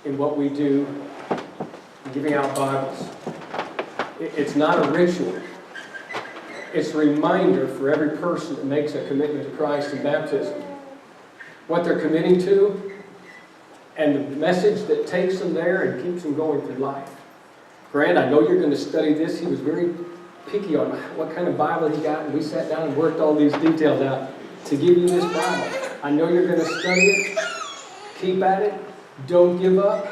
in what we do, giving out Bibles. It's not a ritual. It's a reminder for every person that makes a commitment to Christ in baptism. What they're committing to and the message that takes them there and keeps them going through life. Grant, I know you're going to study this. He was very picky on what kind of Bible he got, and we sat down and worked all these details out to give you this Bible. I know you're going to study it. Keep at it. Don't give up.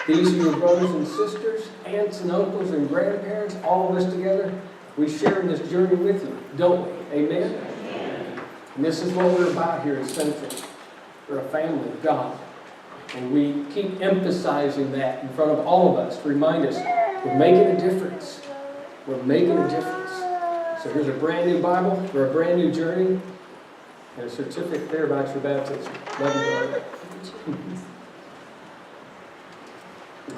These are your brothers and sisters, aunts and uncles and grandparents, all of us together. We share in this journey with you, don't we? Amen? Amen. And this is what we're about here at Central. We're a family of God. And we keep emphasizing that in front of all of us to remind us we're making a difference. We're making a difference. So here's a brand new Bible for a brand new journey and a certificate there about your baptism. Love you, Lord.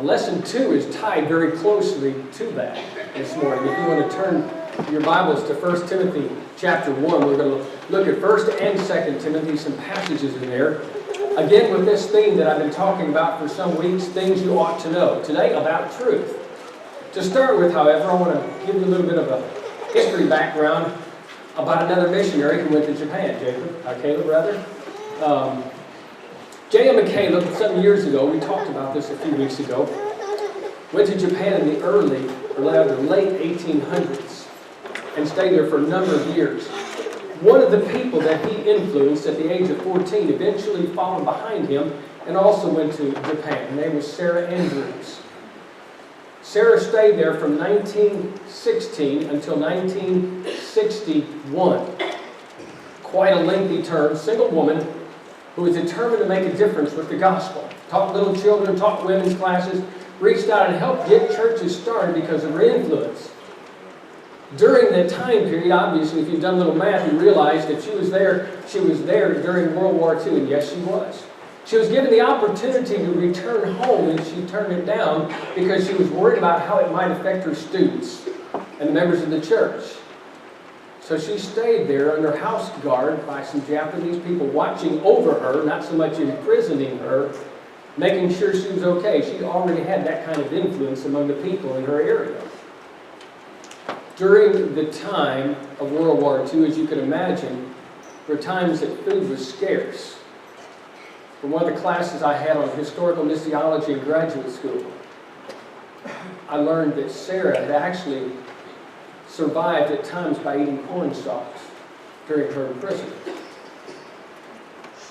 Lesson 2 is tied very closely to that this morning. If you want to turn your Bibles to 1 Timothy chapter 1, we're going to look at 1 and 2 Timothy, some passages in there. Again, with this theme that I've been talking about for some weeks, things you ought to know. Today, about truth. To start with, however, I want to give you a little bit of a history background about another missionary who went to Japan. Caleb, rather. J.M. and Caleb, some years ago, we talked about this a few weeks ago, went to Japan in the late 1800s and stayed there for a number of years. One of the people that he influenced at the age of 14 eventually followed behind him and also went to Japan. Her name was Sarah Andrews. Sarah stayed there from 1916 until 1961. Quite a lengthy term, single woman, who was determined to make a difference with the gospel. Taught little children, taught women's classes, reached out and helped get churches started because of her influence. During that time period, obviously, if you've done a little math, you realize that she was there during World War II, and yes, she was. She was given the opportunity to return home, and she turned it down because she was worried about how it might affect her students and the members of the church. So she stayed there under house guard by some Japanese people watching over her, not so much imprisoning her, making sure she was okay. She already had that kind of influence among the people in her area. During the time of World War II, as you can imagine, there were times that food was scarce. From one of the classes I had on historical missiology in graduate school, I learned that Sarah had actually survived at times by eating corn stalks during her imprisonment.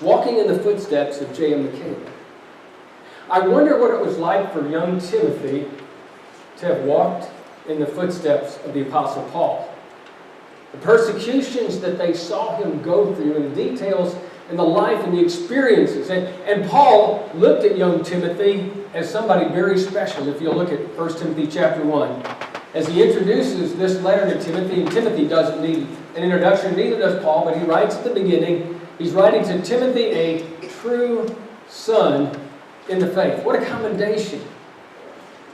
Walking in the footsteps of J.M. McCabe. I wonder what it was like for young Timothy to have walked in the footsteps of the Apostle Paul. The persecutions that they saw him go through and the details and the life and the experiences. And Paul looked at young Timothy as somebody very special. If you'll look at 1 Timothy chapter 1. As he introduces this letter to Timothy, and Timothy doesn't need an introduction, neither does Paul, but he writes at the beginning, he's writing to Timothy, a true son in the faith. What a commendation.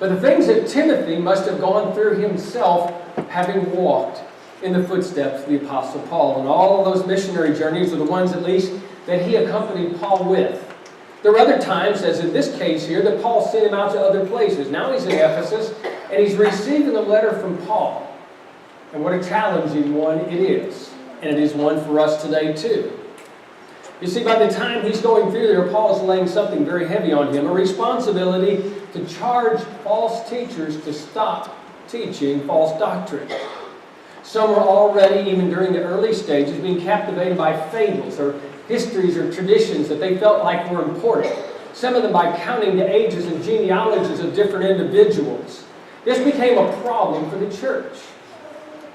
But the things that Timothy must have gone through himself, having walked in the footsteps of the Apostle Paul. And all of those missionary journeys are the ones, at least, that he accompanied Paul with. There were other times, as in this case here, that Paul sent him out to other places. Now he's in Ephesus, and he's receiving a letter from Paul. And what a challenging one it is. And it is one for us today, too. You see, by the time he's going through there, Paul is laying something very heavy on him, a responsibility to charge false teachers to stop teaching false doctrine. Some were already, even during the early stages, being captivated by fables or histories or traditions that they felt like were important. Some of them by counting the ages and genealogies of different individuals. This became a problem for the church.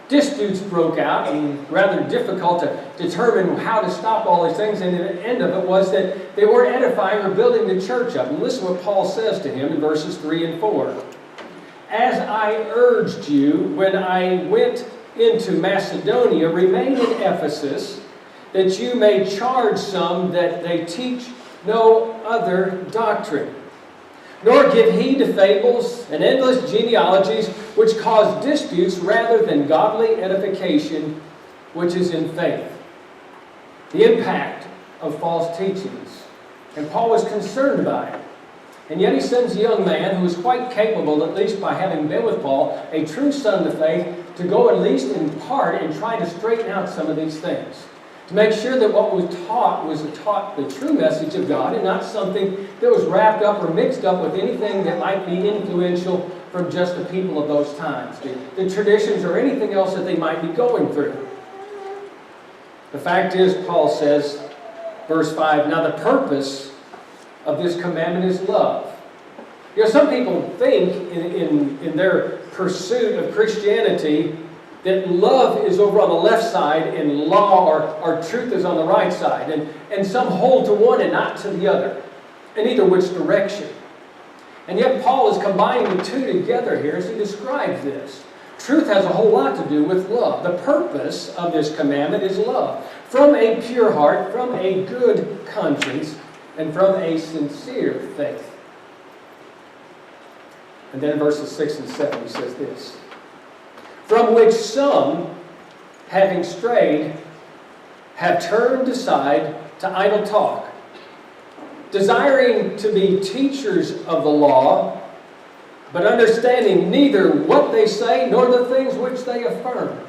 Disputes broke out, and rather difficult to determine how to stop all these things. And the end of it was that they weren't edifying or building the church up. And listen what Paul says to him in verses 3 and 4. As I urged you when I went into Macedonia, remain in Ephesus, that you may charge some that they teach no other doctrine, nor give heed to fables and endless genealogies which cause disputes rather than godly edification which is in faith. The impact of false teachings. And Paul was concerned by it. And yet he sends a young man who is quite capable, at least by having been with Paul, a true son of the faith, to go at least in part and try to straighten out some of these things. To make sure that what was taught the true message of God and not something that was wrapped up or mixed up with anything that might be influential from just the people of those times, the traditions or anything else that they might be going through. The fact is, Paul says, verse 5, now the purpose of this commandment is love. You know, some people think in their pursuit of Christianity that love is over on the left side and law or truth is on the right side. And some hold to one and not to the other, in either which direction. And yet Paul is combining the two together here as he describes this. Truth has a whole lot to do with love. The purpose of this commandment is love. From a pure heart, from a good conscience, and from a sincere faith. And then in verses 6 and 7 he says this. From which some, having strayed, have turned aside to idle talk, desiring to be teachers of the law, but understanding neither what they say nor the things which they affirm.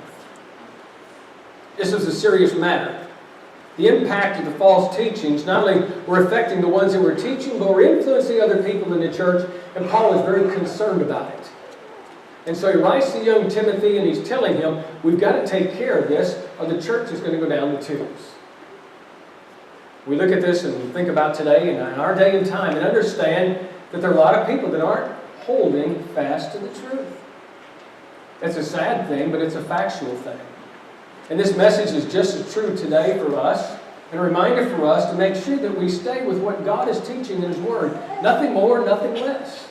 This is a serious matter. The impact of the false teachings not only were affecting the ones that were teaching, but were influencing other people in the church, and Paul was very concerned about it. And so he writes to young Timothy, and he's telling him, we've got to take care of this, or the church is going to go down the tubes. We look at this and think about today and our day and time and understand that there are a lot of people that aren't holding fast to the truth. It's a sad thing, but it's a factual thing. And this message is just as true today for us, and a reminder for us to make sure that we stay with what God is teaching in His Word. Nothing more, nothing less.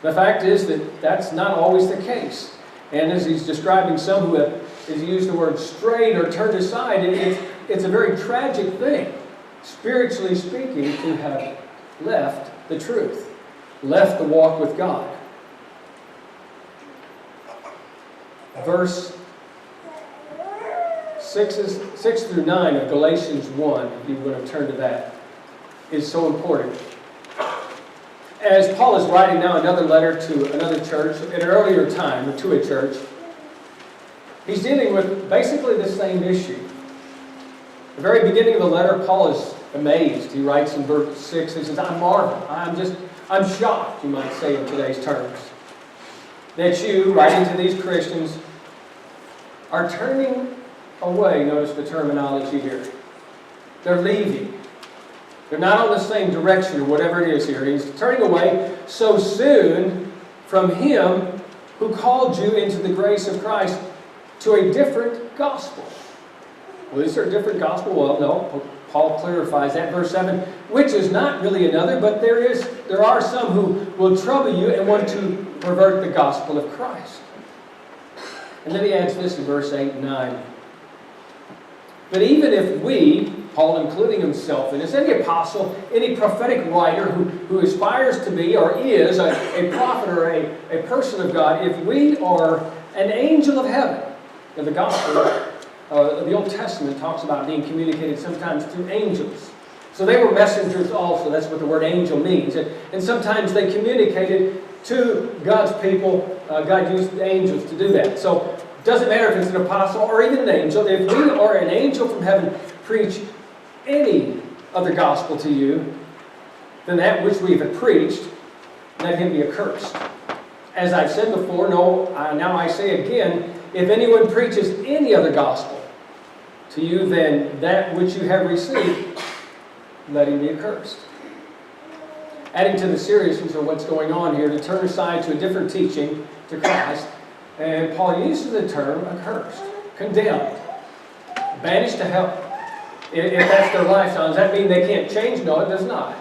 The fact is that that's not always the case. And as he's describing some who have, as he used the word strayed or turned aside, it's a very tragic thing, spiritually speaking, to have left the truth, left the walk with God. Verse 6 through 9 of Galatians 1, if you want to turn to that, is so important. As Paul is writing now another letter to another church, at an earlier time, to a church, he's dealing with basically the same issue. At the very beginning of the letter, Paul is amazed. He writes in verse 6, he says, I marvel. I'm shocked, you might say in today's terms, that you, writing to these Christians, are turning away. Notice the terminology here. They're leaving. They're not on the same direction, or whatever it is here. He's turning away so soon from Him who called you into the grace of Christ to a different gospel. Well, is there a different gospel? Well, no. Paul clarifies that. Verse 7, which is not really another, but there are some who will trouble you and want to pervert the gospel of Christ. And then he adds this in verse 8 and 9. But even if we, Paul including himself in this, any apostle, any prophetic writer who aspires to be or is a prophet or a person of God, if we are an angel of heaven, and the gospel, the Old Testament talks about being communicated sometimes through angels. So they were messengers also. That's what the word angel means. And sometimes they communicated to God's people. God used the angels to do that. So it doesn't matter if it's an apostle or even an angel. If we or an angel from heaven preach any other gospel to you than that which we have preached, let him be accursed. As I've said before, now I say again, if anyone preaches any other gospel to you than that which you have received, let him be accursed. Adding to the seriousness of what's going on here, to turn aside to a different teaching, to Christ, and Paul uses the term accursed, condemned, banished to hell. If that's their lifestyle, does that mean they can't change? No, it does not.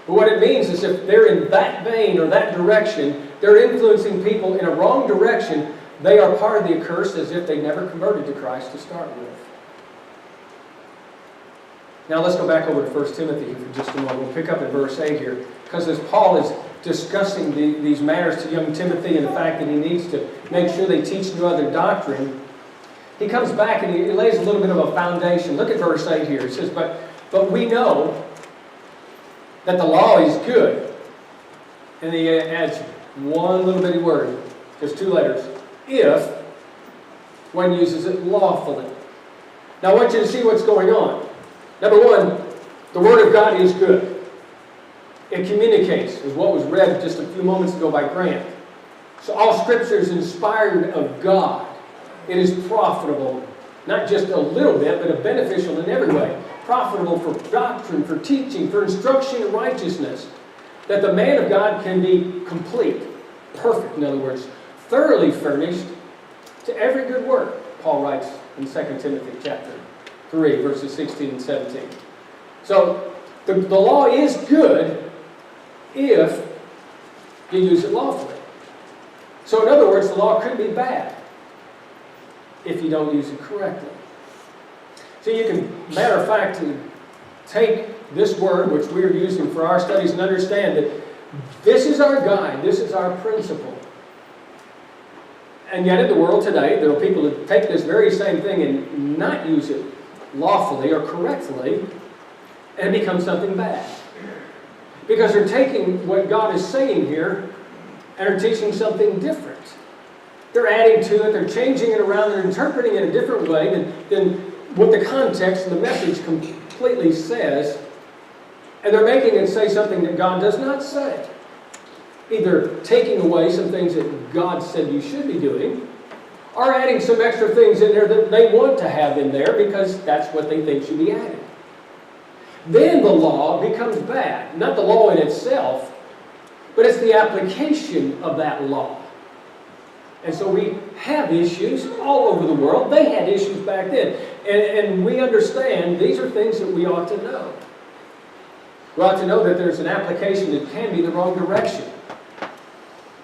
But what it means is if they're in that vein or that direction, they're influencing people in a wrong direction, they are part of the accursed as if they never converted to Christ to start with. Now let's go back over to 1 Timothy for just a moment. We'll pick up at verse 8 here. Because as Paul is discussing these matters to young Timothy and the fact that he needs to make sure they teach no other doctrine, he comes back and he lays a little bit of a foundation. Look at verse 8 here. It says, But we know that the law is good And he adds one little bitty word, just 2 letters. If one uses it lawfully. Now I want you to see what's going on. Number one, the Word of God is good. It communicates, as what was read just a few moments ago by Grant. So all Scripture is inspired of God. It is profitable, not just a little bit, but beneficial in every way. Profitable for doctrine, for teaching, for instruction in righteousness. That the man of God can be complete, perfect, in other words, thoroughly furnished to every good work, Paul writes in 2 Timothy chapter 3, verses 16 and 17. So, the law is good if you use it lawfully. So, in other words, the law could be bad if you don't use it correctly. So you can, matter of fact, take this word, which we are using for our studies, and understand that this is our guide, this is our principle. And yet in the world today, there are people that take this very same thing and not use it lawfully or correctly, and it becomes something bad. Because they're taking what God is saying here and are teaching something different. They're adding to it, they're changing it around, they're interpreting it a different way than what the context and the message completely says, and they're making it say something that God does not say. Either taking away some things that God said you should be doing, or adding some extra things in there that they want to have in there because that's what they think should be added. Then the law becomes bad. Not the law in itself, but it's the application of that law. And so we have issues all over the world. They had issues back then. And we understand these are things that we ought to know. We ought to know that there's an application that can be the wrong direction.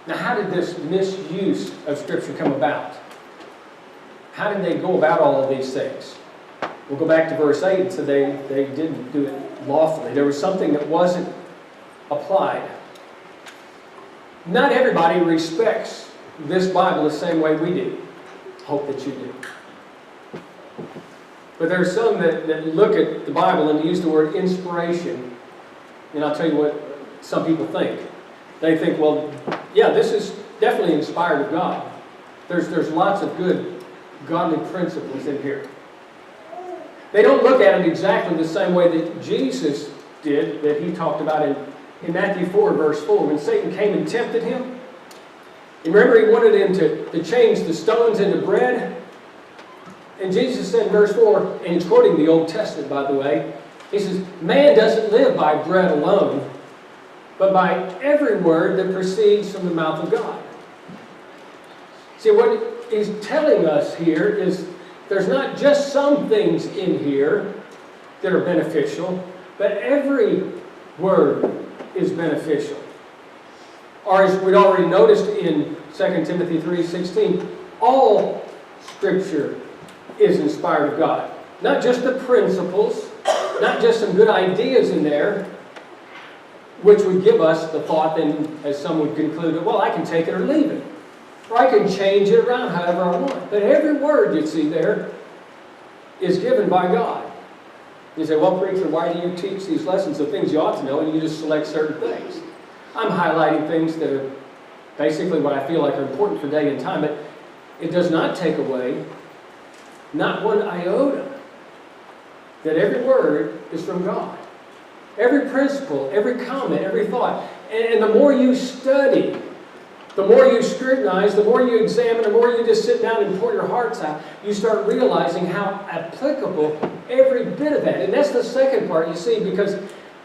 Now, how did this misuse of Scripture come about? How did they go about all of these things? We'll go back to verse 8 and say they didn't do it lawfully. There was something that wasn't applied. Not everybody respects this Bible the same way we do. Hope that you do. But there are some that look at the Bible and use the word inspiration. And I'll tell you what some people think. They think, well, yeah, this is definitely inspired of God. There's lots of good, godly principles in here. They don't look at it exactly the same way that Jesus did, that he talked about in Matthew 4, verse 4, when Satan came and tempted him. And remember, he wanted him to change the stones into bread. And Jesus said in verse 4, and he's quoting the Old Testament, by the way, he says, man doesn't live by bread alone, but by every word that proceeds from the mouth of God. See, what he's telling us here is there's not just some things in here that are beneficial, but every word is beneficial. Or as we'd already noticed in 2 Timothy 3:16, all Scripture is inspired of God. Not just the principles, not just some good ideas in there, which would give us the thought then, as some would conclude, well, I can take it or leave it. Or I can change it around however I want. But every word you see there is given by God. You say, well, preacher, why do you teach these lessons of things you ought to know and you just select certain things? I'm highlighting things that are basically what I feel like are important for day and time, but it does not take away, not one iota, that every word is from God. Every principle, every comment, every thought. And the more you study, the more you scrutinize, the more you examine, the more you just sit down and pour your hearts out, you start realizing how applicable every bit of that. And that's the second part, you see, because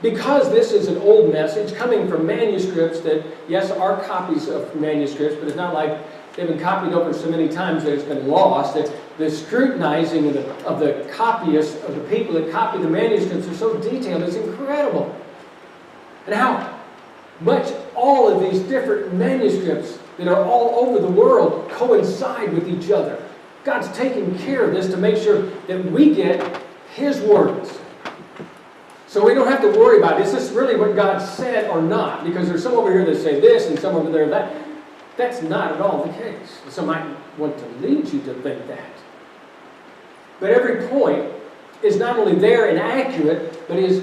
this is an old message coming from manuscripts that, yes, are copies of manuscripts, but it's not like they've been copied over so many times that it's been lost. The scrutinizing of the copyists, of the people that copy the manuscripts are so detailed, it's incredible. And how much all of these different manuscripts that are all over the world coincide with each other. God's taking care of this to make sure that we get His words. So we don't have to worry about, is this really what God said or not? Because there's some over here that say this and some over there that. That's not at all the case. Some might want to lead you to think that. But every point is not only there and accurate, but is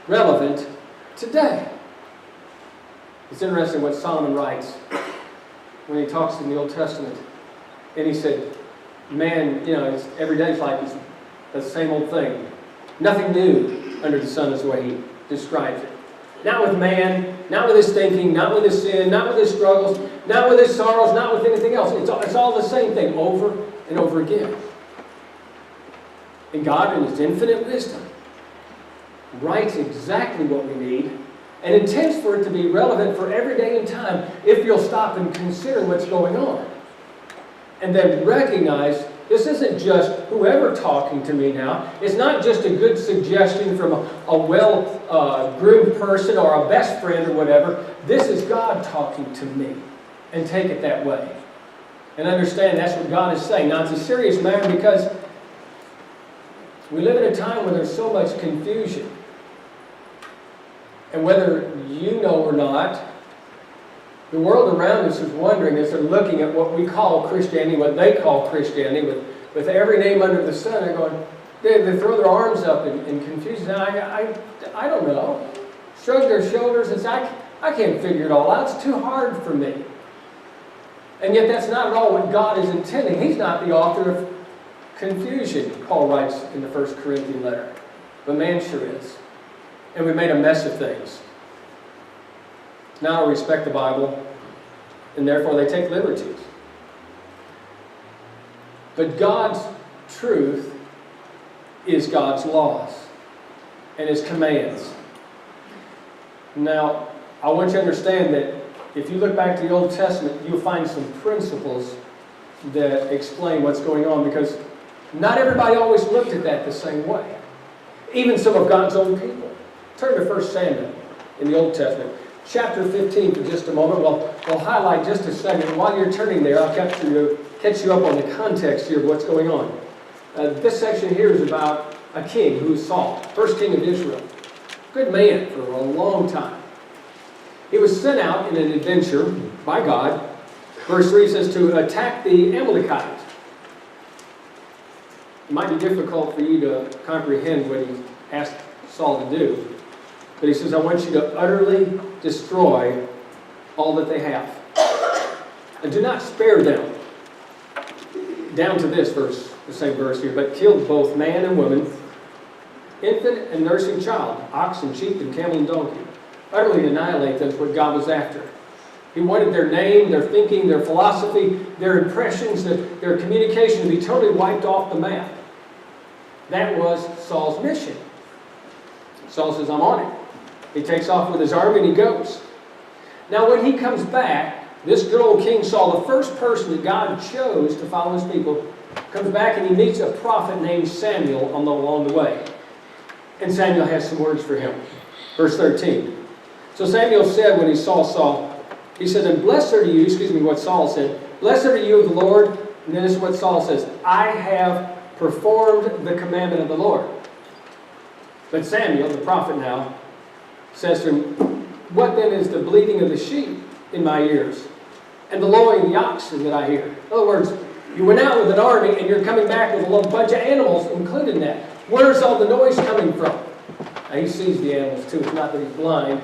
relevant today. It's interesting what Solomon writes when he talks in the Old Testament. And he said, man, every day's like it's the same old thing. Nothing new under the sun is the way he describes it. Not with man, not with his thinking, not with his sin, not with his struggles, not with his sorrows, not with anything else. It's all the same thing over and over again. And God, in His infinite wisdom, writes exactly what we need and intends for it to be relevant for every day and time if you'll stop and consider what's going on. And then recognize this isn't just whoever talking to me now. It's not just a good suggestion from a well-groomed person or a best friend or whatever. This is God talking to me. And take it that way. And understand that's what God is saying. Now, it's a serious matter because we live in a time where there's so much confusion. And whether you know or not, the world around us is wondering as they're looking at what we call Christianity, what they call Christianity, with every name under the sun, they're going, they throw their arms up in confusion. I don't know. Shrug their shoulders and say, I can't figure it all out. It's too hard for me. And yet that's not at all what God is intending. He's not the author of confusion, Paul writes in the 1 Corinthian letter. But man sure is. And we made a mess of things. Now I respect the Bible, and therefore they take liberties. But God's truth is God's laws and His commands. Now, I want you to understand that if you look back to the Old Testament, you'll find some principles that explain what's going on, because not everybody always looked at that the same way. Even some of God's own people. Turn to 1 Samuel in the Old Testament. Chapter 15 for just a moment. We'll highlight just a second. While you're turning there, I'll catch you up on the context here of what's going on. This section here is about a king who is Saul, first king of Israel. Good man for a long time. He was sent out in an adventure by God. Verse 3 says to attack the Amalekites. It might be difficult for you to comprehend what he asked Saul to do. But he says, I want you to utterly destroy all that they have. And do not spare them. Down to this verse, the same verse here. But kill both man and woman, infant and nursing child, ox and sheep and camel and donkey. Utterly annihilate them is what God was after. He wanted their name, their thinking, their philosophy, their impressions, their communication to be totally wiped off the map. That was Saul's mission. Saul says, I'm on it. He takes off with his army and he goes. Now when he comes back, this good old King Saul, the first person that God chose to follow His people, comes back and he meets a prophet named Samuel along the way. And Samuel has some words for him. Verse 13. So Samuel said when he saw Saul, he said, and blessed are you, what Saul said, blessed are you of the Lord. And then this is what Saul says, I have performed the commandment of the Lord. But Samuel, the prophet now, says to him, what then is the bleating of the sheep in my ears, and the lowing of the oxen that I hear? In other words, you went out with an army and you're coming back with a little bunch of animals included in that. Where's all the noise coming from? Now he sees the animals too. It's not that he's blind.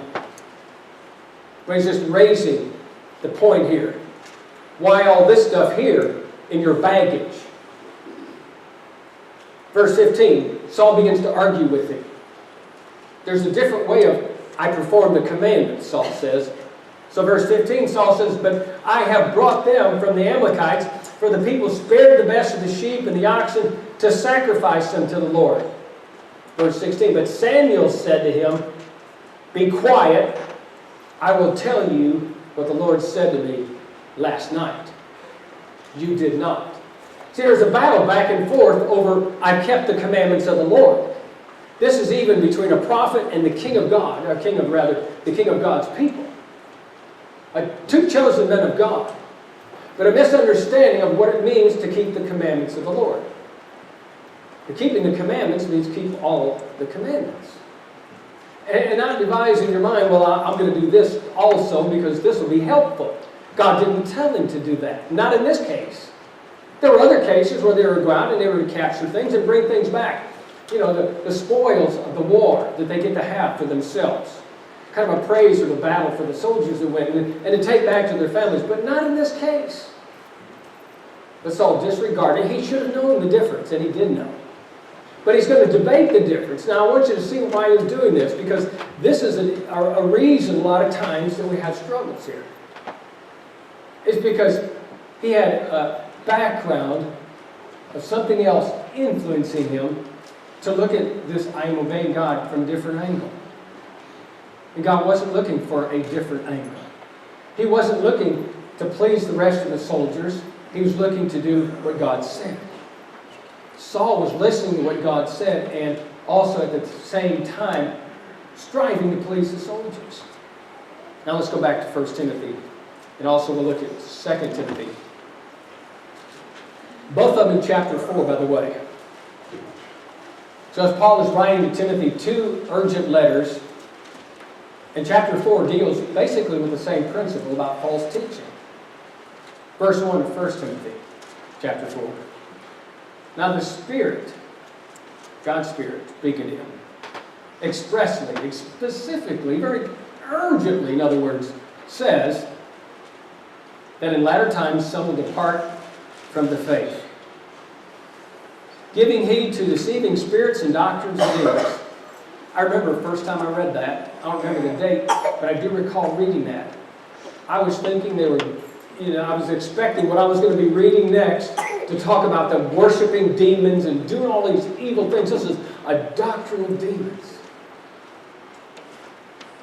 But he's just raising the point here. Why all this stuff here in your baggage? Verse 15, Saul begins to argue with him. There's a different way of, I perform the commandment, Saul says. So verse 15, Saul says, but I have brought them from the Amalekites, for the people spared the best of the sheep and the oxen to sacrifice them to the Lord. Verse 16, but Samuel said to him, be quiet, I will tell you what the Lord said to me last night. You did not. See, there's a battle back and forth over, I've kept the commandments of the Lord. This is even between a prophet and the king of God, or the king of God's people. Two chosen men of God. But a misunderstanding of what it means to keep the commandments of the Lord. And keeping the commandments means keep all the commandments. And not devise in your mind, well, I'm going to do this also because this will be helpful. God didn't tell him to do that. Not in this case. There were other cases where they would go out and they would capture things and bring things back. You know, the spoils of the war that they get to have for themselves. kind of a praise of the battle for the soldiers who went, and to take back to their families, but not in this case. But Saul disregarded. He should have known the difference, and he did know. But he's going to debate the difference. Now, I want you to see why he's doing this, because this is a reason a lot of times that we have struggles here. It's because he had a background of something else influencing him to look at this I am obeying God from a different angle. And God wasn't looking for a different angle. He wasn't looking to please the rest of the soldiers. He was looking to do what God said. Saul was listening to what God said and also at the same time striving to please the soldiers. Now let's go back to 1 Timothy, and also we'll look at 2 Timothy. Both of them in chapter 4, by the way. So as Paul is writing to Timothy 2 urgent letters, and chapter 4 deals basically with the same principle about false teaching. Verse 1 of 1 Timothy, chapter 4. Now the Spirit, God's Spirit, speaking to him, expressly, specifically, very urgently, in other words, says that in latter times some will depart from the faith, giving heed to deceiving spirits and doctrines of demons. I remember the first time I read that. I don't remember the date, but I do recall reading that. I was thinking they were, I was expecting what I was going to be reading next to talk about them worshiping demons and doing all these evil things. This is a doctrine of demons.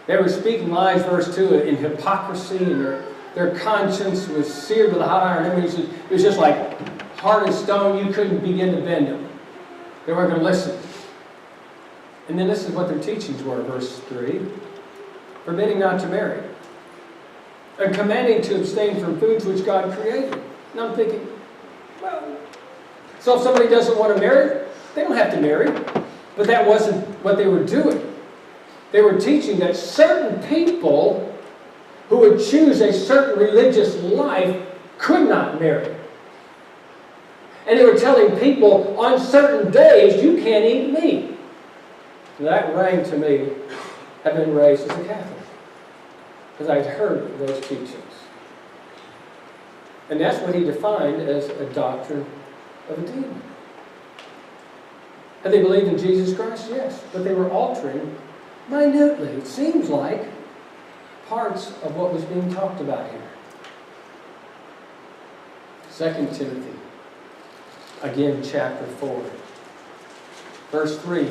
They were speaking lies, verse 2, in hypocrisy, and their conscience was seared with a hot iron. I mean, it was just like hard as stone. You couldn't begin to bend them. They weren't going to listen. And then this is what their teachings were, verse 3. Forbidding not to marry. And commanding to abstain from foods which God created. And I'm thinking, well, so if somebody doesn't want to marry, they don't have to marry. But that wasn't what they were doing. They were teaching that certain people who would choose a certain religious life could not marry. And they were telling people on certain days, you can't eat meat. And that rang to me, having been raised as a Catholic, because I'd heard those teachings. And that's what he defined as a doctrine of a demon. Had they believed in Jesus Christ? Yes. But they were altering minutely, it seems like, parts of what was being talked about here. 2 Timothy, again, chapter 4, verse 3.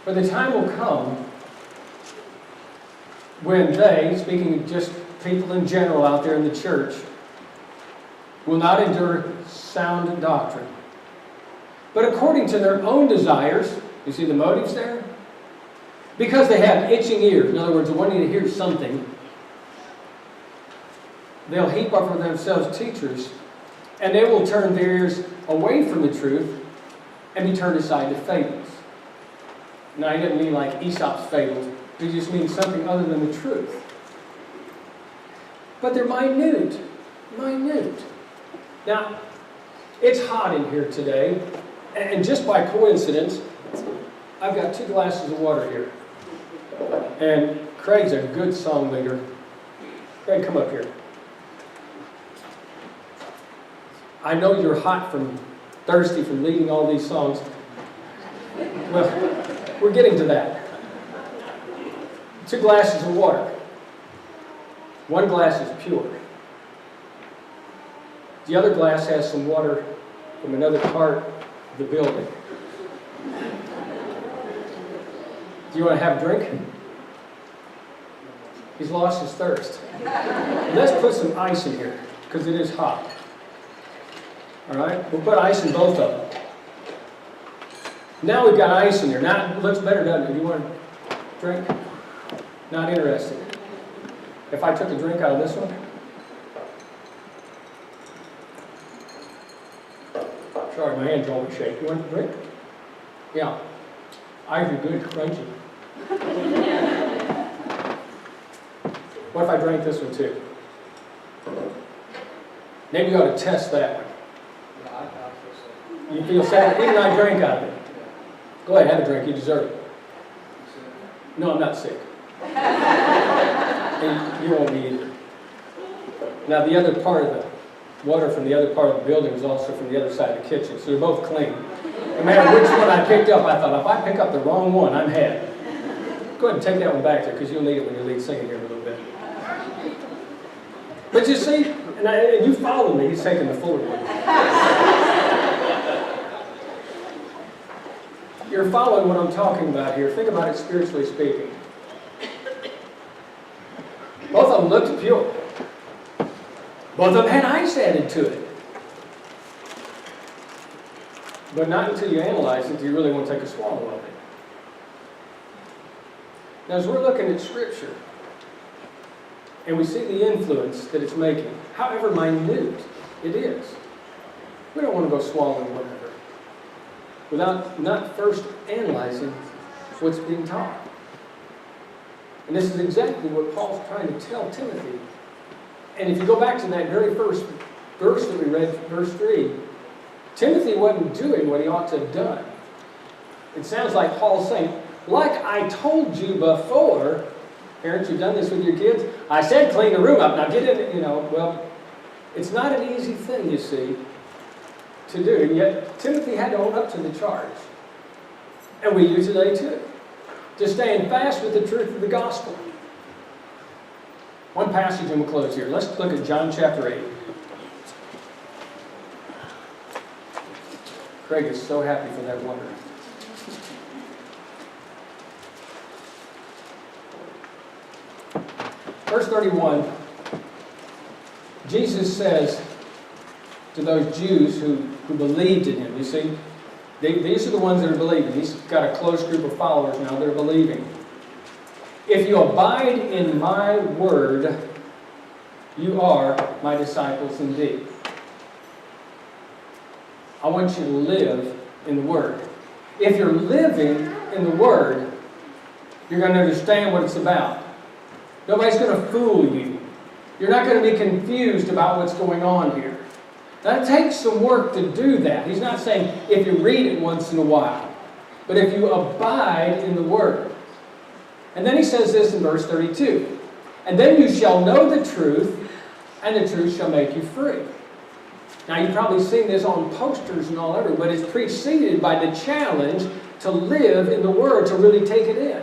For the time will come when they, speaking just people in general out there in the church, will not endure sound doctrine, but according to their own desires. You see the motives there? Because they have itching ears, in other words, wanting to hear something, they'll heap up for themselves teachers, and they will turn their ears away from the truth and be turned aside to fables. Now, he doesn't mean like Aesop's fables. He just means something other than the truth. But they're minute. Now, it's hot in here today, and just by coincidence, I've got 2 glasses of water here. And Craig's a good song leader. Craig, come up here. I know you're hot thirsty from leading all these songs. Well, we're getting to that. 2 glasses of water. 1 glass is pure. The other glass has some water from another part of the building. Do you want to have a drink? He's lost his thirst. Let's put some ice in here, because it is hot. All right? We'll put ice in both of them. Now we've got ice in there. Now it looks better, doesn't it? Do you want a drink? Not interested. If I took a drink out of this one? Sorry, my hand's always shaking. You want a drink? Yeah. Ivory good, crunchy. What if I drank this one too? Maybe you ought to test that one. You feel sad? Even I drank out of it. Go ahead, have a drink. You deserve it. No, I'm not sick. And you won't be either. Now, the other part of the water from the other part of the building was also from the other side of the kitchen, so they're both clean. No matter which one I picked up, I thought, if I pick up the wrong one, I'm had. Go ahead and take that one back there, because you'll need it when you lead singing here in a little bit. But you see, and you follow me, he's taking the fuller one. You're following what I'm talking about here. Think about it spiritually speaking. Both of them looked pure. Both of them had ice added to it. But not until you analyze it do you really want to take a swallow of it. Now, as we're looking at Scripture, and we see the influence that it's making, however minute it is, we don't want to go swallowing whatever without not first analyzing what's being taught. And this is exactly what Paul's trying to tell Timothy. And if you go back to that very first verse that we read, verse 3, Timothy wasn't doing what he ought to have done. It sounds like Paul's saying, like I told you before, parents, you've done this with your kids, I said clean the room up, now get in it, well, it's not an easy thing, you see, to do. And yet, Timothy had to own up to the charge. And we do today too. To stand fast with the truth of the gospel. One passage and we'll close here. Let's look at John chapter 8. Craig is so happy for that wonder. Verse 31, Jesus says to those Jews who believed in him, you see, these are the ones that are believing. He's got a close group of followers now that are believing. If you abide in my word, you are my disciples indeed. I want you to live in the word. If you're living in the word, you're going to understand what it's about. Nobody's going to fool you. You're not going to be confused about what's going on here. Now, it takes some work to do that. He's not saying if you read it once in a while, but if you abide in the Word. And then he says this in verse 32. And then you shall know the truth, and the truth shall make you free. Now, you've probably seen this on posters and all over, but it's preceded by the challenge to live in the Word, to really take it in.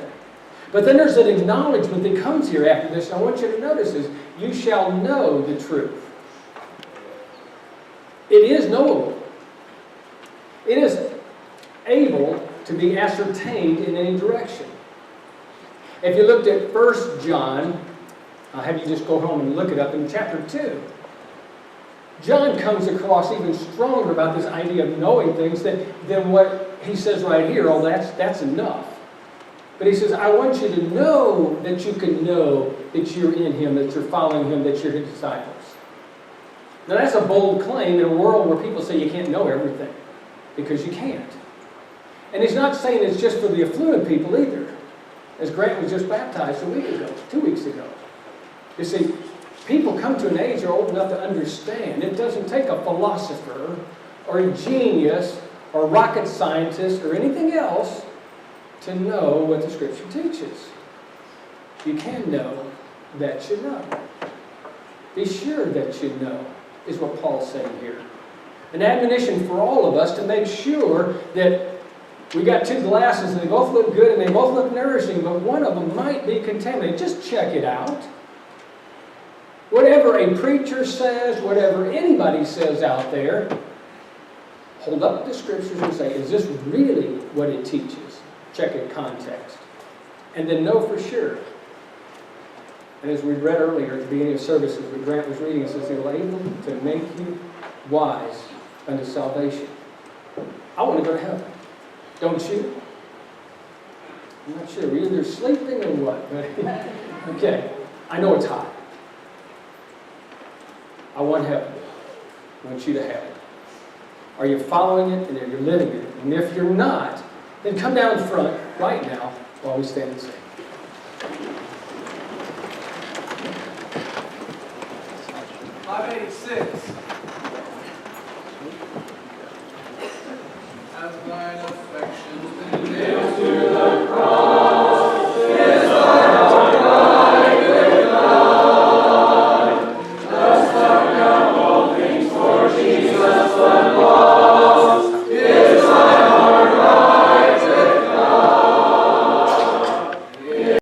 But then there's an acknowledgement that comes here after this, and I want you to notice this. You shall know the truth. It is knowable. It is able to be ascertained in any direction. If you looked at 1 John, I'll have you just go home and look it up in chapter 2. John comes across even stronger about this idea of knowing things than what he says right here. Oh, that's enough. But he says, I want you to know that you can know that you're in him, that you're following him, that you're his disciples. Now that's a bold claim in a world where people say you can't know everything, because you can't. And he's not saying it's just for the affluent people either, as Grant was just baptized 2 weeks ago. You see, people come to an age they're old enough to understand. It doesn't take a philosopher or a genius or a rocket scientist or anything else to know what the Scripture teaches. You can know that you know. Be sure that you know, is what Paul's saying here. An admonition for all of us to make sure that we got two glasses and they both look good and they both look nourishing, but one of them might be contaminated. Just check it out. Whatever a preacher says, whatever anybody says out there, hold up the Scriptures and say, is this really what it teaches? Check in context. And then know for sure. And as we read earlier at the beginning of services, when Grant was reading, it says, they're able to make you wise unto salvation. I want to go to heaven. Don't you? I'm not sure. We're either sleeping or what. But okay. I know it's hot. I want heaven. I want you to have it. Are you following it and are you living it? And if you're not, then come down front right now while we stand and sing. $586.